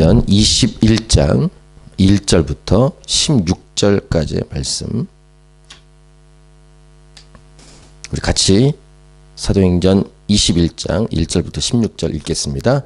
사도행전 21장 1절부터 16절까지의 말씀, 우리 같이 사도행전 21장 1절부터 16절 읽겠습니다.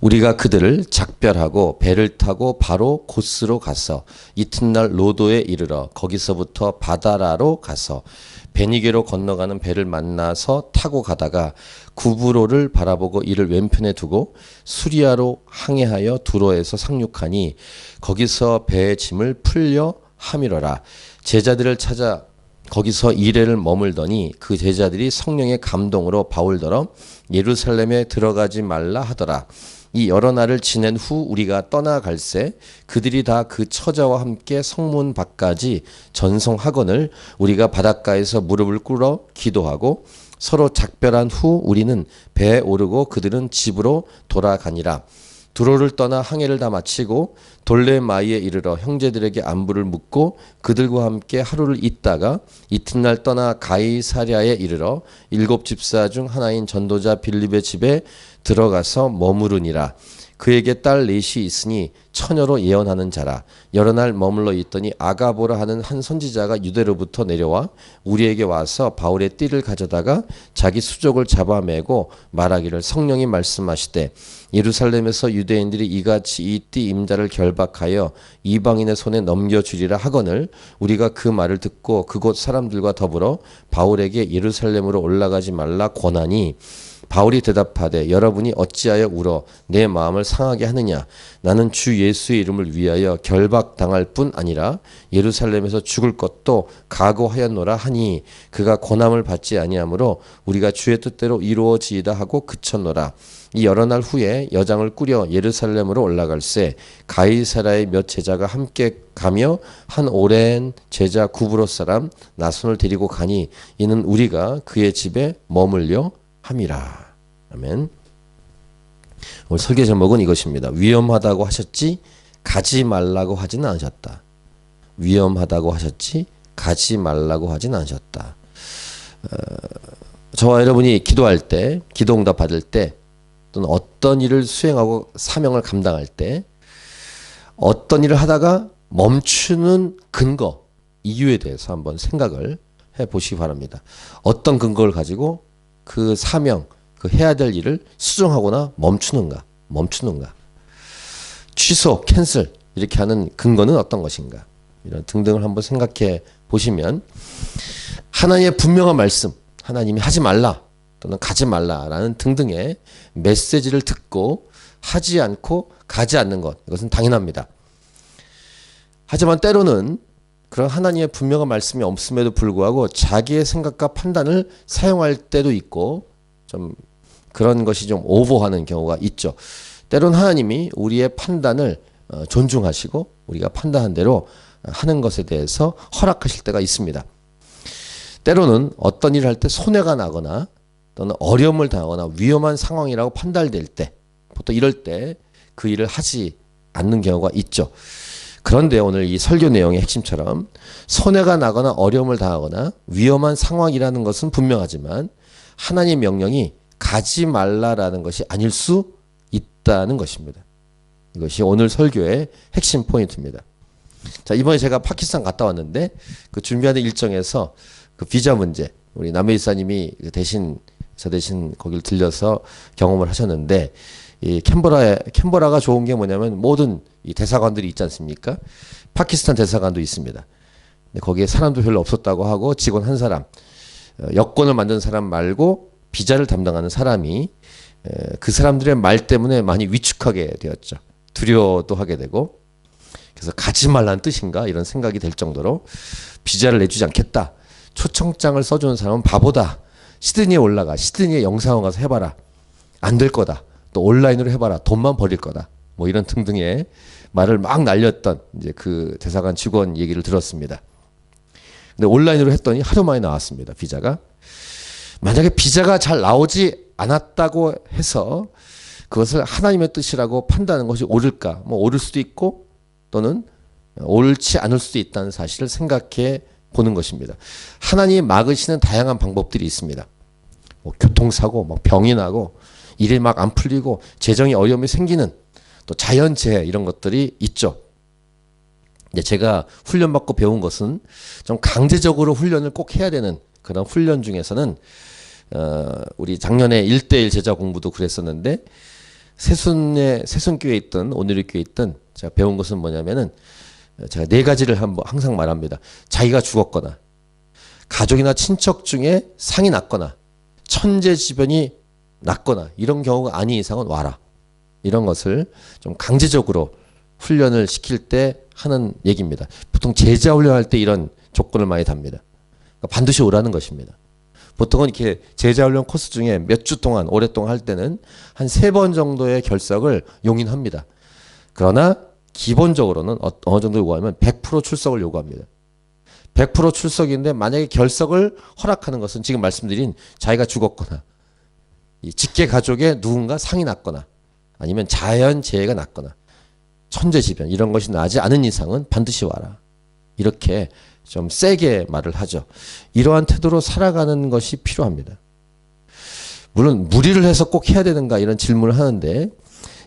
우리가 그들을 작별하고 배를 타고 바로 고스로 가서 이튿날 로도에 이르러 거기서부터 바다라로 가서 베니게로 건너가는 배를 만나서 타고 가다가 구브로를 바라보고 이를 왼편에 두고 수리아로 항해하여 두로에서 상륙하니 거기서 배의 짐을 풀려 함이러라. 제자들을 찾아 거기서 이래를 머물더니 그 제자들이 성령의 감동으로 바울더러 예루살렘에 들어가지 말라 하더라. 이 여러 날을 지낸 후 우리가 떠나갈새 그들이 다 그 처자와 함께 성문 밖까지 전송하거늘 우리가 바닷가에서 무릎을 꿇어 기도하고 서로 작별한 후 우리는 배에 오르고 그들은 집으로 돌아가니라. 두로를 떠나 항해를 다 마치고 돌레마이에 이르러 형제들에게 안부를 묻고 그들과 함께 하루를 있다가 이튿날 떠나 가이사랴에 이르러 7 집사 중 하나인 전도자 빌립의 집에 들어가서 머무르니라. 그에게 딸 넷이 있으니 처녀로 예언하는 자라. 여러 날 머물러 있더니 아가보라 하는 한 선지자가 유대로부터 내려와 우리에게 와서 바울의 띠를 가져다가 자기 수족을 잡아매고 말하기를 성령이 말씀하시되 예루살렘에서 유대인들이 이같이 이 띠 임자를 결박하여 이방인의 손에 넘겨주리라 하거늘 우리가 그 말을 듣고 그곳 사람들과 더불어 바울에게 예루살렘으로 올라가지 말라 권하니 바울이 대답하되 여러분이 어찌하여 울어 내 마음을 상하게 하느냐. 나는 주 예수의 이름을 위하여 결박당할 뿐 아니라 예루살렘에서 죽을 것도 각오하였노라 하니 그가 고난을 받지 아니하므로 우리가 주의 뜻대로 이루어지이다 하고 그쳤노라. 이 여러 날 후에 여장을 꾸려 예루살렘으로 올라갈새 가이사라의 몇 제자가 함께 가며 한 오랜 제자 구브로 사람 나손을 데리고 가니 이는 우리가 그의 집에 머물려 함이라. 아멘. 오늘 설교 제목은 이것입니다. 위험하다고 하셨지 가지 말라고 하지는 않으셨다. 위험하다고 하셨지 가지 말라고 하지는 않으셨다. 저와 여러분이 기도할 때, 기도응답 받을 때, 또는 어떤 일을 수행하고 사명을 감당할 때 어떤 일을 하다가 멈추는 근거, 이유에 대해서 한번 생각을 해보시기 바랍니다. 어떤 근거를 가지고 그 사명, 그 해야 될 일을 수정하거나 멈추는가, 취소, 캔슬 이렇게 하는 근거는 어떤 것인가, 이런 등등을 한번 생각해 보시면 하나님의 분명한 말씀, 하나님이 하지 말라 또는 가지 말라라는 등등의 메시지를 듣고 하지 않고 가지 않는 것, 이것은 당연합니다. 하지만 때로는 그런 하나님의 분명한 말씀이 없음에도 불구하고 자기의 생각과 판단을 사용할 때도 있고 좀 그런 것이 좀 오버하는 경우가 있죠. 때로는 하나님이 우리의 판단을 존중하시고 우리가 판단한 대로 하는 것에 대해서 허락하실 때가 있습니다. 때로는 어떤 일을 할 때 손해가 나거나 또는 어려움을 당하거나 위험한 상황이라고 판단될 때, 보통 이럴 때 그 일을 하지 않는 경우가 있죠. 그런데 오늘 이 설교 내용의 핵심처럼 손해가 나거나 어려움을 당하거나 위험한 상황이라는 것은 분명하지만 하나님의 명령이 가지 말라라는 것이 아닐 수 있다는 것입니다. 이것이 오늘 설교의 핵심 포인트입니다. 자, 이번에 제가 파키스탄 갔다 왔는데 그 준비하는 일정에서 그 비자 문제, 우리 남해 이사님이 대신 거길 들려서 경험을 하셨는데, 이 캔버라가 좋은 게 뭐냐면 모든 이 대사관들이 있지 않습니까? 파키스탄 대사관도 있습니다. 근데 거기에 사람도 별로 없었다고 하고 직원 한 사람, 여권을 만든 사람 말고 비자를 담당하는 사람이 그 사람들의 말 때문에 많이 위축하게 되었죠. 두려워도 하게 되고, 그래서 가지 말라는 뜻인가 이런 생각이 될 정도로 비자를 내주지 않겠다. 초청장을 써주는 사람은 바보다. 시드니에 올라가. 시드니에 영사원 가서 해봐라. 안 될 거다. 또 온라인으로 해봐라. 돈만 버릴 거다. 뭐 이런 등등의 말을 막 날렸던 이제 그 대사관 직원 얘기를 들었습니다. 근데 온라인으로 했더니 하루 만에 나왔습니다. 비자가. 만약에 비자가 잘 나오지 않았다고 해서 그것을 하나님의 뜻이라고 판단하는 것이 옳을까? 뭐 옳을 수도 있고 또는 옳지 않을 수도 있다는 사실을 생각해 보는 것입니다. 하나님이 막으시는 다양한 방법들이 있습니다. 뭐 교통사고, 뭐 병이 나고 일이 막 안 풀리고 재정이 어려움이 생기는 또 자연재해 이런 것들이 있죠. 제가 훈련받고 배운 것은 좀 강제적으로 훈련을 꼭 해야 되는 그런 훈련 중에서는 우리 작년에 1대1 제자 공부도 그랬었는데 새순교에 있든 오늘리교에 있든 제가 배운 것은 뭐냐면은 제가 네 가지를 항상 말합니다. 자기가 죽었거나 가족이나 친척 중에 상이 났거나 천재지변이 났거나 이런 경우가 아닌 이상은 와라. 이런 것을 좀 강제적으로 훈련을 시킬 때 하는 얘기입니다. 보통 제자 훈련할 때 이런 조건을 많이 답니다. 그러니까 반드시 오라는 것입니다. 보통은 이렇게 제자 훈련 코스 중에 몇 주 동안 오랫동안 할 때는 한 3번 정도의 결석을 용인합니다. 그러나 기본적으로는 어느 정도 요구하면 100% 출석을 요구합니다. 100% 출석인데 만약에 결석을 허락하는 것은 지금 말씀드린 자기가 죽었거나 이 직계 가족에 누군가 상이 났거나 아니면 자연재해가 났거나 천재지변 이런 것이 나지 않은 이상은 반드시 와라. 이렇게 좀 세게 말을 하죠. 이러한 태도로 살아가는 것이 필요합니다. 물론 무리를 해서 꼭 해야 되는가 이런 질문을 하는데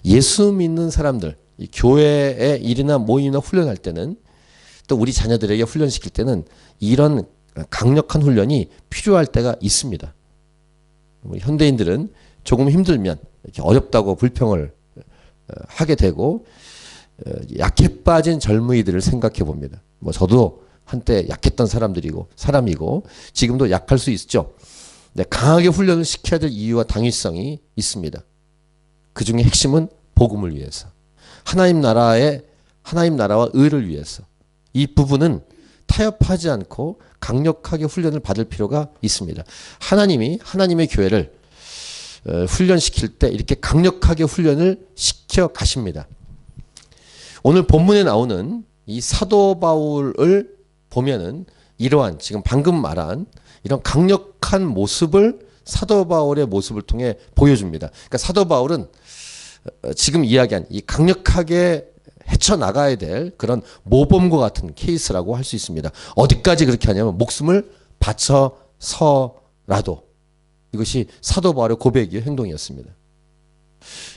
예수 믿는 사람들 이 교회의 일이나 모임이나 훈련할 때는 또 우리 자녀들에게 훈련시킬 때는 이런 강력한 훈련이 필요할 때가 있습니다. 현대인들은 조금 힘들면 이렇게 어렵다고 불평을 하게 되고 약해 빠진 젊은이들을 생각해 봅니다. 뭐 저도 한때 약했던 사람이고 지금도 약할 수 있죠. 강하게 훈련을 시켜야 될 이유와 당위성이 있습니다. 그 중에 핵심은 복음을 위해서. 하나님 나라와 의를 위해서. 이 부분은 타협하지 않고 강력하게 훈련을 받을 필요가 있습니다. 하나님의 교회를 훈련시킬 때 이렇게 강력하게 훈련을 시켜 가십니다. 오늘 본문에 나오는 이 사도 바울을 보면은 이러한 지금 방금 말한 이런 강력한 모습을 사도 바울의 모습을 통해 보여줍니다. 그러니까 사도 바울은 지금 이야기한 이 강력하게 헤쳐나가야 될 그런 모범과 같은 케이스라고 할 수 있습니다. 어디까지 그렇게 하냐면 목숨을 바쳐서라도 이것이 사도 바울의 고백이요 행동이었습니다.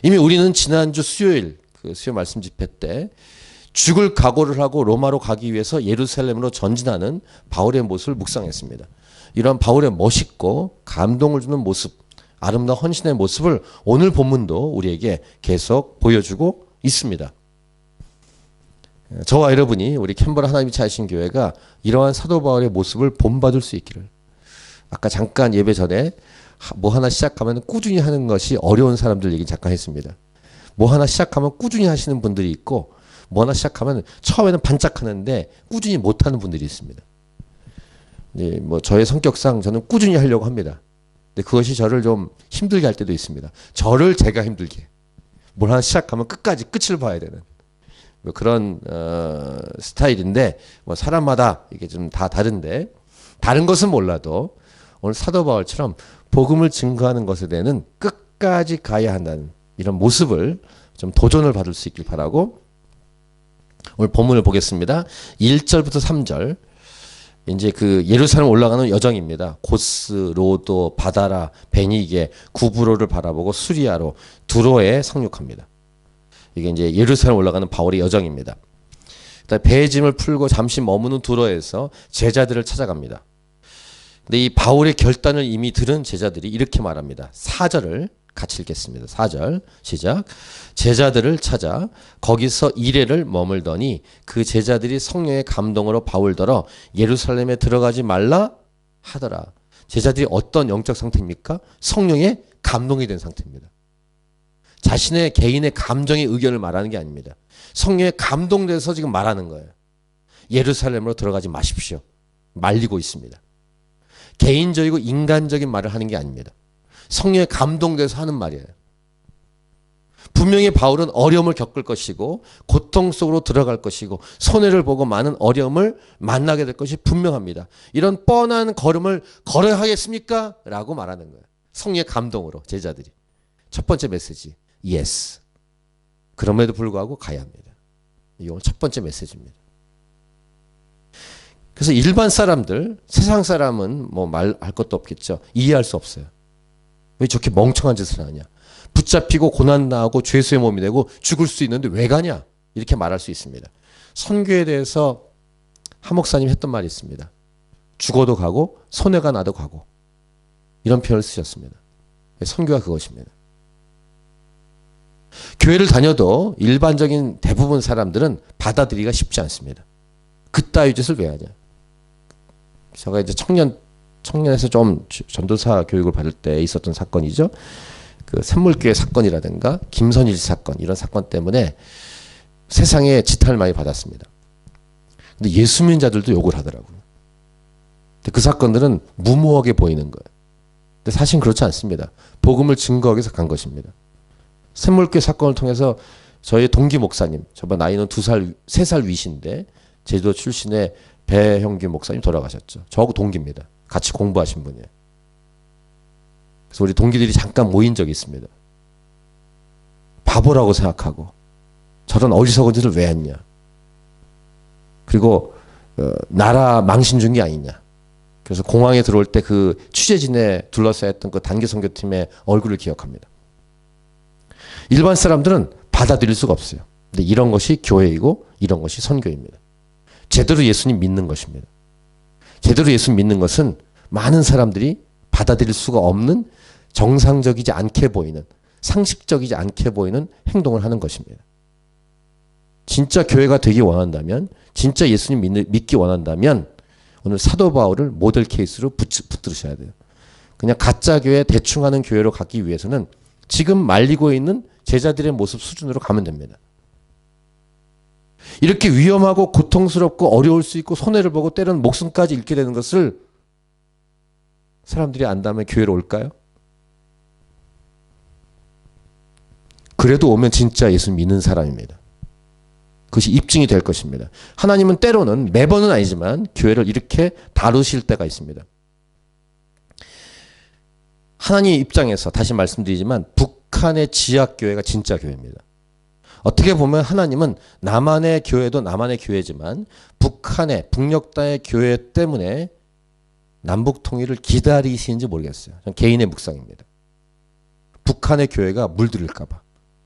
이미 우리는 지난주 수요일 수요 말씀 집회 때 죽을 각오를 하고 로마로 가기 위해서 예루살렘으로 전진하는 바울의 모습을 묵상했습니다. 이런 바울의 멋있고 감동을 주는 모습, 아름다운 헌신의 모습을 오늘 본문도 우리에게 계속 보여주고 있습니다. 저와 여러분이 우리 캔버라 하나님이 찾으신 교회가 이러한 사도 바울의 모습을 본받을 수 있기를. 아까 잠깐 예배 전에 뭐 하나 시작하면 꾸준히 하는 것이 어려운 사람들 얘기 잠깐 했습니다. 뭐 하나 시작하면 꾸준히 하시는 분들이 있고 뭐 하나 시작하면 처음에는 반짝하는데 꾸준히 못하는 분들이 있습니다. 뭐 저의 성격상 저는 꾸준히 하려고 합니다. 근데 그것이 저를 좀 힘들게 할 때도 있습니다. 저를 제가 힘들게. 뭘 하나 시작하면 끝까지 끝을 봐야 되는 뭐 그런 스타일인데 뭐 사람마다 이게 좀 다 다른데 다른 것은 몰라도 오늘 사도 바울처럼 복음을 증거하는 것에 대해서는 끝까지 가야 한다는 이런 모습을 좀 도전을 받을 수 있길 바라고 오늘 본문을 보겠습니다. 1절부터 3절 이제 그 예루살렘 올라가는 여정입니다. 고스, 로도, 바다라, 베니게, 구브로를 바라보고 수리아로 두로에 상륙합니다. 이게 이제 예루살렘 올라가는 바울의 여정입니다. 배의 짐을 풀고 잠시 머무는 두로에서 제자들을 찾아갑니다. 근데 이 바울의 결단을 이미 들은 제자들이 이렇게 말합니다. 4절을 같이 읽겠습니다. 4절 시작. 제자들을 찾아 거기서 이레를 머물더니 그 제자들이 성령의 감동으로 바울더러 예루살렘에 들어가지 말라 하더라. 제자들이 어떤 영적 상태입니까? 성령의 감동이 된 상태입니다. 자신의 개인의 감정의 의견을 말하는 게 아닙니다. 성령에 감동돼서 지금 말하는 거예요. 예루살렘으로 들어가지 마십시오. 말리고 있습니다. 개인적이고 인간적인 말을 하는 게 아닙니다. 성령에 감동돼서 하는 말이에요. 분명히 바울은 어려움을 겪을 것이고 고통 속으로 들어갈 것이고 손해를 보고 많은 어려움을 만나게 될 것이 분명합니다. 이런 뻔한 걸음을 걸어야 하겠습니까? 라고 말하는 거예요. 성령의 감동으로 제자들이. 첫 번째 메시지. Yes. 그럼에도 불구하고 가야 합니다. 이게 오늘 첫 번째 메시지입니다. 그래서 일반 사람들, 세상 사람은 뭐 말할 것도 없겠죠. 이해할 수 없어요. 왜 저렇게 멍청한 짓을 하냐. 붙잡히고 고난당하고 죄수의 몸이 되고 죽을 수 있는데 왜 가냐? 이렇게 말할 수 있습니다. 선교에 대해서 한 목사님이 했던 말이 있습니다. 죽어도 가고 손해가 나도 가고, 이런 표현을 쓰셨습니다. 선교가 그것입니다. 교회를 다녀도 일반적인 대부분 사람들은 받아들이기가 쉽지 않습니다. 그따위 짓을 왜 하냐? 제가 이제 청년에서 좀 전도사 교육을 받을 때 있었던 사건이죠. 그 샘물교회 사건이라든가 김선일 사건, 이런 사건 때문에 세상에 지탄을 많이 받았습니다. 근데 예수 믿는 자들도 욕을 하더라고요. 근데 그 사건들은 무모하게 보이는 거예요. 근데 사실은 그렇지 않습니다. 복음을 증거하기 위해서 간 것입니다. 샘물교회 사건을 통해서 저희 동기 목사님, 저번 나이는 2살, 3살 위신데 제주도 출신의 배형규 목사님 돌아가셨죠. 저하고 동기입니다. 같이 공부하신 분이에요. 그래서 우리 동기들이 잠깐 모인 적이 있습니다. 바보라고 생각하고 저런 어리석은 짓을 왜 했냐. 그리고 나라 망신 준 게 아니냐. 그래서 공항에 들어올 때 그 취재진에 둘러싸여 있던 그 단기 선교팀의 얼굴을 기억합니다. 일반 사람들은 받아들일 수가 없어요. 근데 이런 것이 교회이고 이런 것이 선교입니다. 제대로 예수님 믿는 것입니다. 제대로 예수 믿는 것은 많은 사람들이 받아들일 수가 없는, 정상적이지 않게 보이는, 상식적이지 않게 보이는 행동을 하는 것입니다. 진짜 교회가 되기 원한다면, 진짜 예수님 믿기 원한다면 오늘 사도 바울을 모델 케이스로 붙들으셔야 돼요. 그냥 가짜 교회, 대충 하는 교회로 가기 위해서는 지금 말리고 있는 제자들의 모습 수준으로 가면 됩니다. 이렇게 위험하고 고통스럽고 어려울 수 있고 손해를 보고 때로는 목숨까지 잃게 되는 것을 사람들이 안다면 교회로 올까요? 그래도 오면 진짜 예수 믿는 사람입니다. 그것이 입증이 될 것입니다. 하나님은 때로는, 매번은 아니지만 교회를 이렇게 다루실 때가 있습니다. 하나님 입장에서 다시 말씀드리지만 북한의 지하교회가 진짜 교회입니다. 어떻게 보면 하나님은 남한의 교회도 남한의 교회지만 북한의, 북녘다의 교회 때문에 남북 통일을 기다리시는지 모르겠어요. 전 개인의 묵상입니다. 북한의 교회가 물들일까 봐,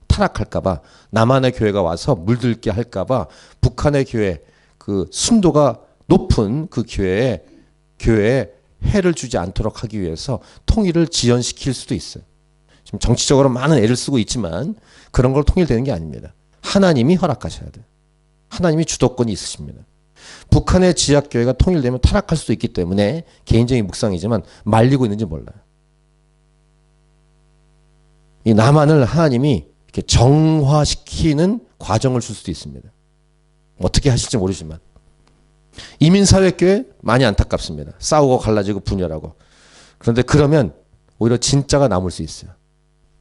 타락할까 봐, 남한의 교회가 와서 물들게 할까 봐 북한의 교회, 그 순도가 높은 그 교회에 해를 주지 않도록 하기 위해서 통일을 지연시킬 수도 있어요. 지금 정치적으로 많은 애를 쓰고 있지만 그런 걸 통일되는 게 아닙니다. 하나님이 허락하셔야 돼요. 하나님이 주도권이 있으십니다. 북한의 지하교회가 통일되면 타락할 수도 있기 때문에 개인적인 묵상이지만 말리고 있는지 몰라요. 이 남한을 하나님이 이렇게 정화시키는 과정을 줄 수도 있습니다. 어떻게 하실지 모르지만. 이민사회교회 많이 안타깝습니다. 싸우고 갈라지고 분열하고. 그런데 그러면 오히려 진짜가 남을 수 있어요.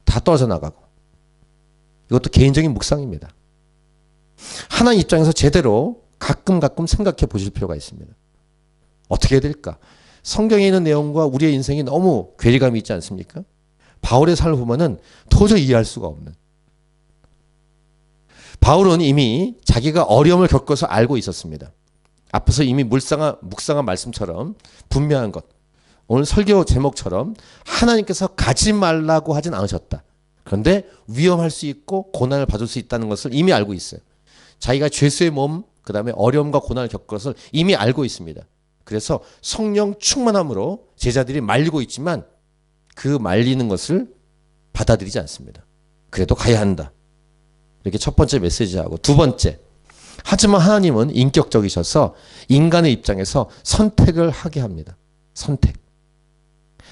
다 떨어져 나가고. 이것도 개인적인 묵상입니다. 하나님 입장에서 제대로 가끔 생각해 보실 필요가 있습니다. 어떻게 해야 될까? 성경에 있는 내용과 우리의 인생이 너무 괴리감이 있지 않습니까? 바울의 삶을 보면은 도저히 이해할 수가 없는. 바울은 이미 자기가 어려움을 겪어서 알고 있었습니다. 앞에서 이미 묵상한 말씀처럼 분명한 것. 오늘 설교 제목처럼 하나님께서 가지 말라고 하진 않으셨다. 그런데 위험할 수 있고 고난을 받을 수 있다는 것을 이미 알고 있어요. 자기가 죄수의 몸, 그 다음에 어려움과 고난을 겪을 것을 이미 알고 있습니다. 그래서 성령 충만함으로 제자들이 말리고 있지만 그 말리는 것을 받아들이지 않습니다. 그래도 가야 한다. 이렇게 첫 번째 메시지하고, 두 번째, 하지만 하나님은 인격적이셔서 인간의 입장에서 선택을 하게 합니다. 선택.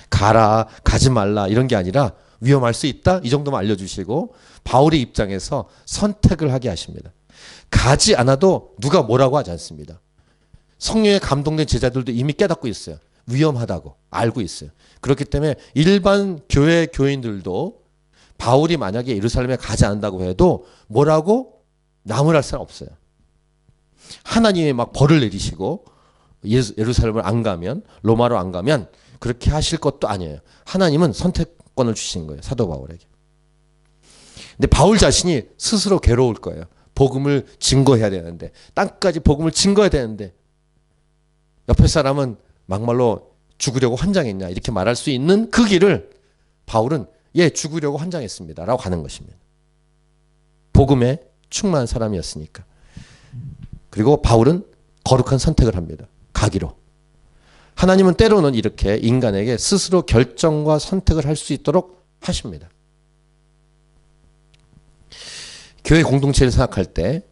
가라, 가지 말라 이런 게 아니라 위험할 수 있다 이 정도만 알려주시고 바울의 입장에서 선택을 하게 하십니다. 가지 않아도 누가 뭐라고 하지 않습니다. 성령에 감동된 제자들도 이미 깨닫고 있어요. 위험하다고 알고 있어요. 그렇기 때문에 일반 교회 교인들도 바울이 만약에 예루살렘에 가지 않는다고 해도 뭐라고 나무랄 사람 없어요. 하나님이 막 벌을 내리시고 예루살렘을 안 가면, 로마로 안 가면 그렇게 하실 것도 아니에요. 하나님은 선택권을 주신 거예요. 사도 바울에게. 근데 바울 자신이 스스로 괴로울 거예요. 복음을 증거해야 되는데, 땅까지 복음을 증거해야 되는데 옆에 사람은 막말로 죽으려고 환장했냐 이렇게 말할 수 있는 그 길을 바울은 예, 죽으려고 환장했습니다. 라고 가는 것입니다. 복음에 충만한 사람이었으니까. 그리고 바울은 거룩한 선택을 합니다. 가기로. 하나님은 때로는 이렇게 인간에게 스스로 결정과 선택을 할 수 있도록 하십니다. 교회 공동체를 생각할 때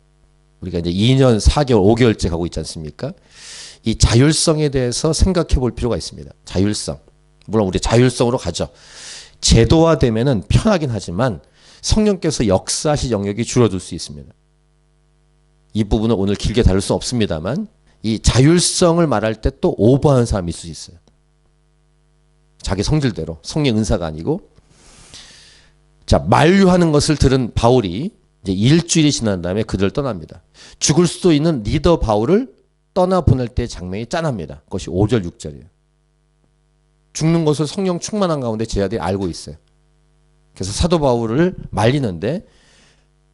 우리가 이제 2년, 4개월, 5개월째 가고 있지 않습니까? 이 자율성에 대해서 생각해 볼 필요가 있습니다. 자율성. 물론 우리 자율성으로 가죠. 제도화되면은 편하긴 하지만 성령께서 역사하실 영역이 줄어들 수 있습니다. 이 부분은 오늘 길게 다룰 수 없습니다만 이 자율성을 말할 때 또 오버하는 사람이 있을 수 있어요. 자기 성질대로. 성령 은사가 아니고. 자, 만류하는 것을 들은 바울이 이제 일주일이 지난 다음에 그들을 떠납니다. 죽을 수도 있는 리더 바울을 떠나보낼 때 장면이 짠합니다. 그것이 5절, 6절이에요. 죽는 것을 성령 충만한 가운데 제 아들이 알고 있어요. 그래서 사도 바울을 말리는데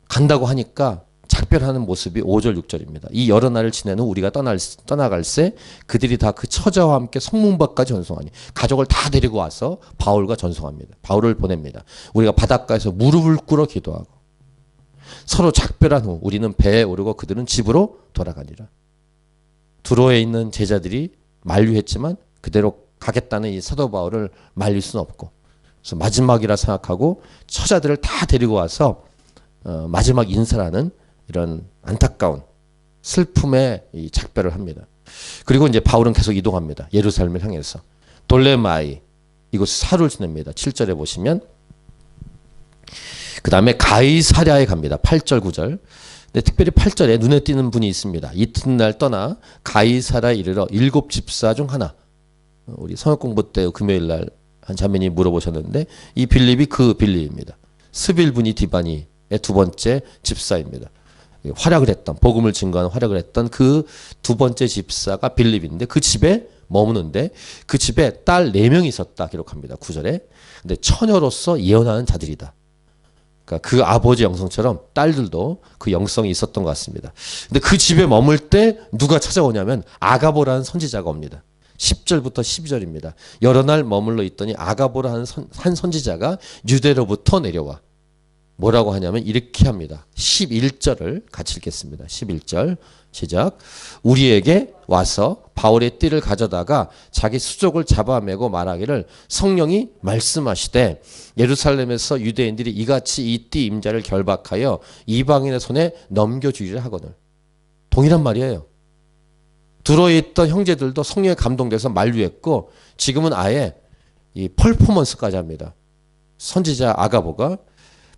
간다고 하니까 작별하는 모습이 5절, 6절입니다. 이 여러 날을 지낸 후 우리가 떠나갈새 그들이 다 그 처자와 함께 성문밖까지 전송하니 가족을 다 데리고 와서 바울과 전송합니다. 바울을 보냅니다. 우리가 바닷가에서 무릎을 꿇어 기도하고 서로 작별한 후 우리는 배에 오르고 그들은 집으로 돌아가니라. 두로에 있는 제자들이 만류했지만 그대로 가겠다는 이 사도 바울을 말릴 수는 없고 그래서 마지막이라 생각하고 처자들을 다 데리고 와서 마지막 인사라는 이런 안타까운 슬픔의 이 작별을 합니다. 그리고 이제 바울은 계속 이동합니다. 예루살렘을 향해서 돌레마이 이곳에 하루를 지냅니다. 7절에 보시면 그 다음에 가이사랴에 갑니다. 8절 9절. 근데 특별히 8절에 눈에 띄는 분이 있습니다. 이튿날 떠나 가이사랴에 이르러 7 집사 중 하나. 우리 성역 공부 때 금요일 날 한 자매님이 물어보셨는데 이 빌립이 그 빌립입니다. 스빌분이 디바니의 두 번째 집사입니다. 활약을 했던 복음을 증거하는 활약을 했던 그 두 번째 집사가 빌립인데 그 집에 머무는데 그 집에 딸 4명이 있었다 기록합니다. 9절에. 근데 처녀로서 예언하는 자들이다. 그러니까 그 아버지 영성처럼 딸들도 그 영성이 있었던 것 같습니다. 근데 그 집에 머물 때 누가 찾아오냐면 아가보라는 선지자가 옵니다. 10절부터 12절입니다. 여러 날 머물러 있더니 아가보라는 한 선지자가 유대로부터 내려와. 뭐라고 하냐면 이렇게 합니다. 11절을 같이 읽겠습니다. 11절 시작. 우리에게 와서 바울의 띠를 가져다가 자기 수족을 잡아매고 말하기를 성령이 말씀하시되 예루살렘에서 유대인들이 이같이 이 띠 임자를 결박하여 이방인의 손에 넘겨주리라 하거늘. 동일한 말이에요. 두로에 있던 형제들도 성령에 감동돼서 만류했고 지금은 아예 이 퍼포먼스까지 합니다. 선지자 아가보가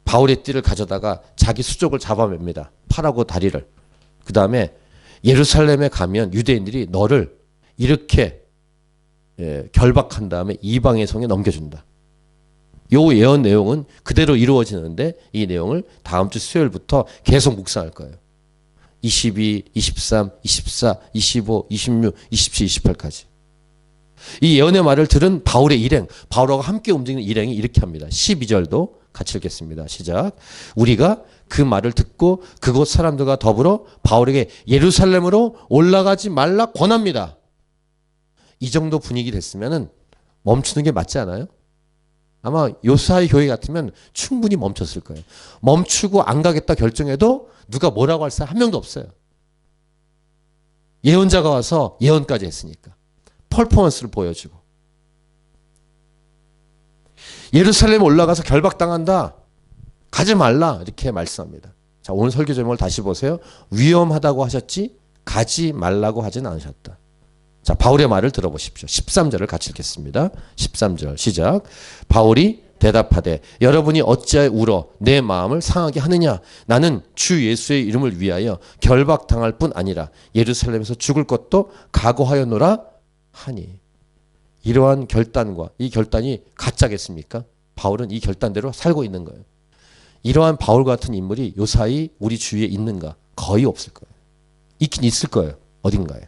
바울의 띠를 가져다가 자기 수족을 잡아맵니다. 팔하고 다리를. 그 다음에 예루살렘에 가면 유대인들이 너를 이렇게 결박한 다음에 이방의 성에 넘겨준다. 요 예언 내용은 그대로 이루어지는데 이 내용을 다음 주 수요일부터 계속 묵상할 거예요. 22, 23, 24, 25, 26, 27, 28까지. 이 예언의 말을 들은 바울의 일행, 바울하고 함께 움직이는 일행이 이렇게 합니다. 12절도 같이 읽겠습니다. 시작. 우리가 그 말을 듣고 그곳 사람들과 더불어 바울에게 예루살렘으로 올라가지 말라 권합니다. 이 정도 분위기 됐으면 멈추는 게 맞지 않아요? 아마 요사이 교회 같으면 충분히 멈췄을 거예요. 멈추고 안 가겠다 결정해도 누가 뭐라고 할 사람 한 명도 없어요. 예언자가 와서 예언까지 했으니까. 퍼포먼스를 보여주고. 예루살렘에 올라가서 결박당한다. 가지 말라. 이렇게 말씀합니다. 자, 오늘 설교 제목을 다시 보세요. 위험하다고 하셨지 가지 말라고 하진 않으셨다. 자, 바울의 말을 들어보십시오. 13절을 같이 읽겠습니다. 13절 시작. 바울이 대답하되 여러분이 어찌하여 울어 내 마음을 상하게 하느냐. 나는 주 예수의 이름을 위하여 결박당할 뿐 아니라 예루살렘에서 죽을 것도 각오하였노라 하니. 이러한 결단과 이 결단이 가짜겠습니까? 바울은 이 결단대로 살고 있는 거예요. 이러한 바울 같은 인물이 요사이 우리 주위에 있는가? 거의 없을 거예요. 있긴 있을 거예요. 어딘가에.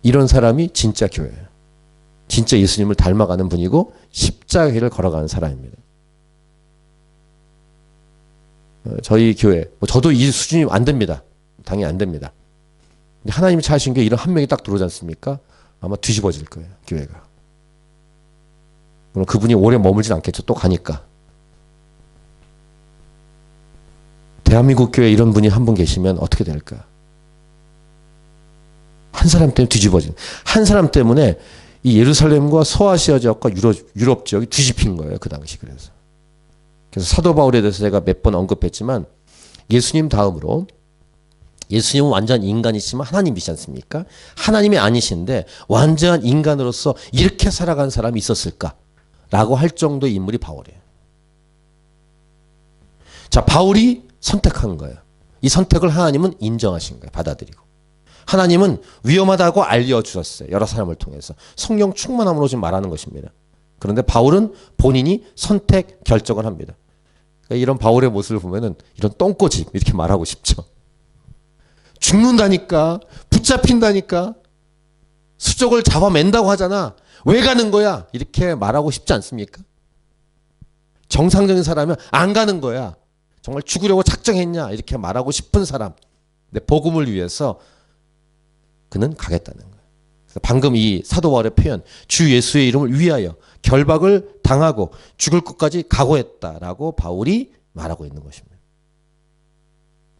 이런 사람이 진짜 교회예요. 진짜 예수님을 닮아가는 분이고 십자가를 걸어가는 사람입니다. 저희 교회, 저도 이 수준이 안 됩니다. 당연히 안 됩니다. 근데 하나님이 찾으신 게 이런 한 명이 딱 들어오지 않습니까? 아마 뒤집어질 거예요. 교회가. 그럼 그분이 오래 머물진 않겠죠. 또 가니까. 대한민국 교회에 이런 분이 한 분 계시면 어떻게 될까? 한 사람 때문에 뒤집어진. 한 사람 때문에 이 예루살렘과 소아시아 지역과 유럽 지역이 뒤집힌 거예요. 그 당시 그래서. 그래서 사도 바울에 대해서 제가 몇 번 언급했지만 예수님 다음으로 예수님은 완전 인간이지만 하나님이시지 않습니까? 하나님이 아니신데 완전한 인간으로서 이렇게 살아간 사람이 있었을까? 라고 할 정도의 인물이 바울이에요. 자, 바울이 선택한 거예요. 이 선택을 하나님은 인정하신 거예요. 받아들이고. 하나님은 위험하다고 알려주셨어요. 여러 사람을 통해서. 성령 충만함으로 지금 말하는 것입니다. 그런데 바울은 본인이 선택 결정을 합니다. 그러니까 이런 바울의 모습을 보면은 이런 똥꼬집 이렇게 말하고 싶죠. 죽는다니까, 붙잡힌다니까, 수족을 잡아맨다고 하잖아. 왜 가는 거야? 이렇게 말하고 싶지 않습니까? 정상적인 사람은 안 가는 거야. 정말 죽으려고 작정했냐? 이렇게 말하고 싶은 사람. 근데 복음을 위해서 그는 가겠다는 거예요. 방금 이 사도 바울의 표현, 주 예수의 이름을 위하여 결박을 당하고 죽을 것까지 각오했다라고 바울이 말하고 있는 것입니다.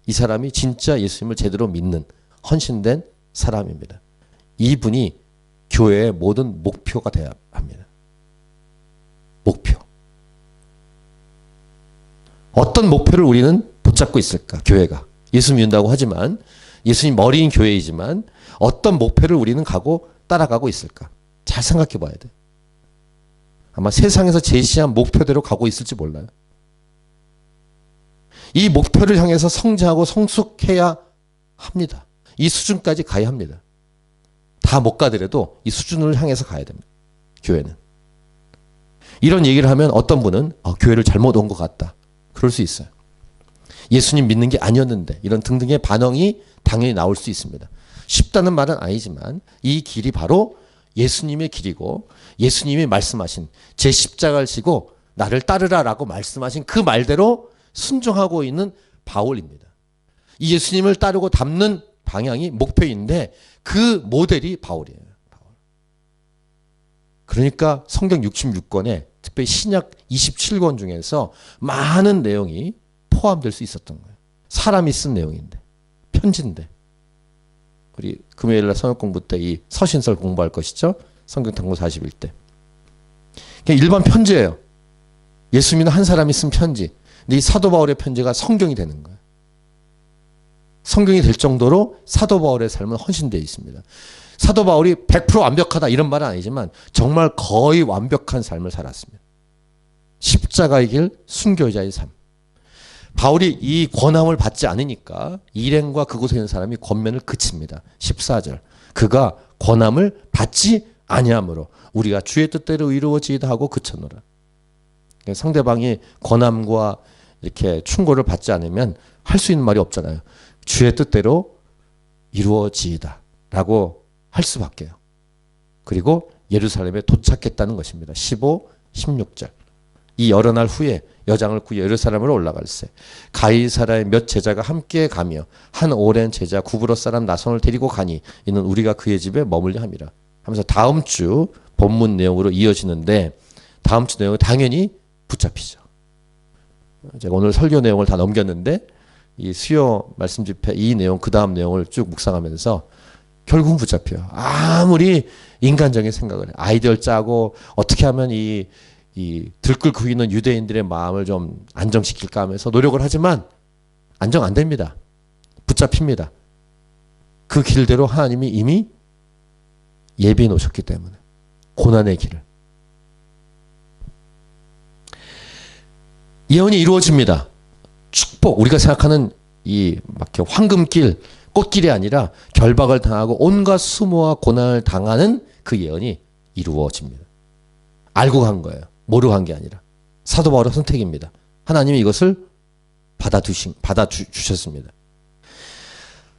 이 사람이 진짜 예수님을 제대로 믿는 헌신된 사람입니다. 이분이 교회의 모든 목표가 되어야 합니다. 목표. 어떤 목표를 우리는 붙잡고 있을까? 교회가. 예수 믿는다고 하지만 예수님 머리인 교회이지만 어떤 목표를 우리는 따라가고 있을까? 잘 생각해 봐야 돼. 아마 세상에서 제시한 목표대로 가고 있을지 몰라요. 이 목표를 향해서 성장하고 성숙해야 합니다. 이 수준까지 가야 합니다. 다 못 가더라도 이 수준을 향해서 가야 됩니다. 교회는. 이런 얘기를 하면 어떤 분은 교회를 잘못 온 것 같다. 그럴 수 있어요. 예수님 믿는 게 아니었는데 이런 등등의 반응이 당연히 나올 수 있습니다. 쉽다는 말은 아니지만 이 길이 바로 예수님의 길이고 예수님이 말씀하신 제 십자가를 지고 나를 따르라라고 말씀하신 그 말대로 순종하고 있는 바울입니다. 이 예수님을 따르고 닮는 방향이 목표인데 그 모델이 바울이에요. 그러니까 성경 66권에 특별히 신약 27권 중에서 많은 내용이 포함될 수 있었던 거예요. 사람이 쓴 내용인데, 편지인데. 우리 금요일날 성역 공부 때 이 서신설 공부할 것이죠. 성경 탐구 41대. 그냥 일반 편지예요. 예수 믿는 한 사람이 쓴 편지. 근데 이 사도 바울의 편지가 성경이 되는 거예요. 성경이 될 정도로 사도 바울의 삶은 헌신되어 있습니다. 사도 바울이 100% 완벽하다 이런 말은 아니지만 정말 거의 완벽한 삶을 살았습니다. 십자가의 길, 순교자의 삶. 바울이 이 권함을 받지 않으니까 일행과 그곳에 있는 사람이 권면을 그칩니다. 14절. 그가 권함을 받지 아니하므로 우리가 주의 뜻대로 이루어지이다 하고 그쳤노라. 상대방이 권함과 이렇게 충고를 받지 않으면 할 수 있는 말이 없잖아요. 주의 뜻대로 이루어지이다 라고 할 수밖에요. 그리고 예루살렘에 도착했다는 것입니다. 15, 16절. 이 여러 날 후에 여장을 구해 예루살렘으로 올라갈세. 가이사라의 몇 제자가 함께 가며 한 오랜 제자 구브로 사람 나손을 데리고 가니 이는 우리가 그의 집에 머물려 함이라. 하면서 다음 주 본문 내용으로 이어지는데 다음 주 내용은 당연히 붙잡히죠. 제가 오늘 설교 내용을 다 넘겼는데 이 수요 말씀 집회 이 내용 그 다음 내용을 쭉 묵상하면서 결국은 붙잡혀요. 아무리 인간적인 생각을 해. 아이디어를 짜고 어떻게 하면 이 들끓고 있는 유대인들의 마음을 좀 안정시킬까 하면서 노력을 하지만 안정 안 됩니다. 붙잡힙니다. 그 길대로 하나님이 이미 예비해 놓으셨기 때문에 고난의 길을. 예언이 이루어집니다. 축복, 우리가 생각하는 이 막 황금길, 꽃길이 아니라 결박을 당하고 온갖 수모와 고난을 당하는 그 예언이 이루어집니다. 알고 간 거예요. 모르고 간 게 아니라. 사도 바울의 선택입니다. 하나님이 이것을 받아주셨습니다.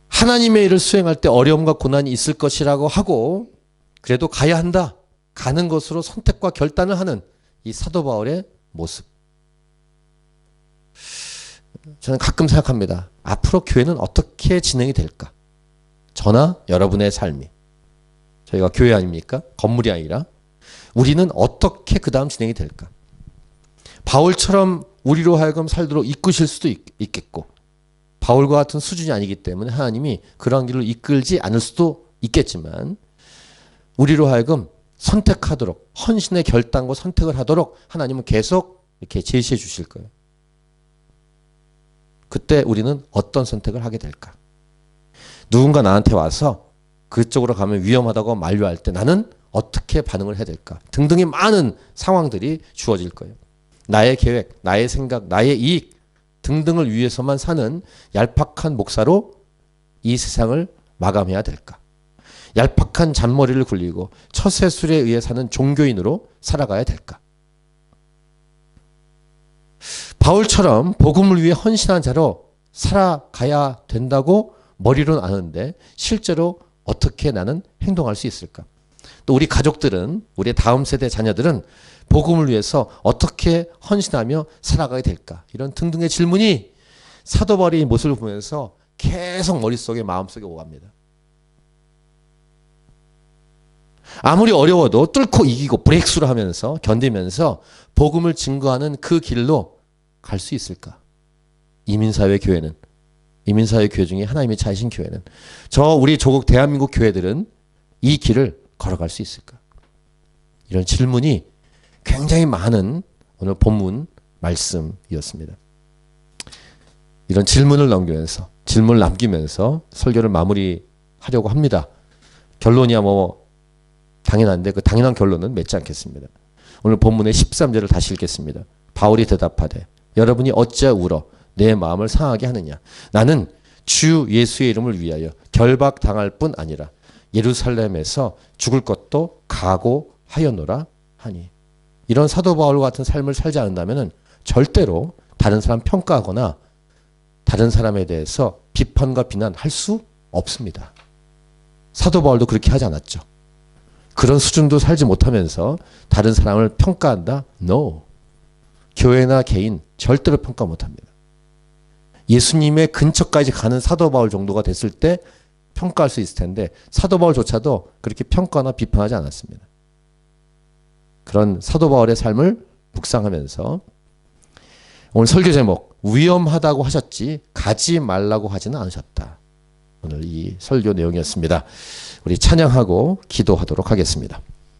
하나님의 일을 수행할 때 어려움과 고난이 있을 것이라고 하고 그래도 가야 한다. 가는 것으로 선택과 결단을 하는 이 사도 바울의 모습. 저는 가끔 생각합니다. 앞으로 교회는 어떻게 진행이 될까? 저나 여러분의 삶이. 저희가 교회 아닙니까? 건물이 아니라. 우리는 어떻게 그 다음 진행이 될까? 바울처럼 우리로 하여금 살도록 이끄실 수도 있겠고, 바울과 같은 수준이 아니기 때문에 하나님이 그런 길로 이끌지 않을 수도 있겠지만, 우리로 하여금 선택하도록, 헌신의 결단과 선택을 하도록 하나님은 계속 이렇게 제시해 주실 거예요. 그때 우리는 어떤 선택을 하게 될까? 누군가 나한테 와서 그쪽으로 가면 위험하다고 만류할 때 나는 어떻게 반응을 해야 될까? 등등의 많은 상황들이 주어질 거예요. 나의 계획, 나의 생각, 나의 이익 등등을 위해서만 사는 얄팍한 목사로 이 세상을 마감해야 될까? 얄팍한 잔머리를 굴리고 처세술에 의해 사는 종교인으로 살아가야 될까? 바울처럼 복음을 위해 헌신한 자로 살아가야 된다고 머리로는 아는데 실제로 어떻게 나는 행동할 수 있을까? 또 우리 가족들은, 우리 다음 세대 자녀들은 복음을 위해서 어떻게 헌신하며 살아가게 될까? 이런 등등의 질문이 사도 바울의 모습을 보면서 계속 머릿속에 마음속에 오갑니다. 아무리 어려워도 뚫고 이기고 브레이크스루 하면서 견디면서 복음을 증거하는 그 길로 갈 수 있을까? 이민사회 교회는, 이민사회 교회 중에 하나님의 차이신 교회는, 우리 조국 대한민국 교회들은 이 길을 걸어갈 수 있을까? 이런 질문이 굉장히 많은 오늘 본문 말씀이었습니다. 이런 질문을 남기면서 설교를 마무리하려고 합니다. 결론이야 당연한데 그 당연한 결론은 맺지 않겠습니다. 오늘 본문의 13절을 다시 읽겠습니다. 바울이 대답하되 여러분이 어찌하여 울어 내 마음을 상하게 하느냐? 나는 주 예수의 이름을 위하여 결박당할 뿐 아니라 예루살렘에서 죽을 것도 각오하였노라 하니. 이런 사도 바울과 같은 삶을 살지 않는다면 절대로 다른 사람 평가하거나 다른 사람에 대해서 비판과 비난할 수 없습니다. 사도 바울도 그렇게 하지 않았죠. 그런 수준도 살지 못하면서 다른 사람을 평가한다? No. 교회나 개인 절대로 평가 못합니다. 예수님의 근처까지 가는 사도 바울 정도가 됐을 때 평가할 수 있을 텐데 사도 바울조차도 그렇게 평가나 비판하지 않았습니다. 그런 사도 바울의 삶을 묵상하면서 오늘 설교 제목 위험하다고 하셨지 가지 말라고 하지는 않으셨다. 오늘 이 설교 내용이었습니다. 우리 찬양하고 기도하도록 하겠습니다.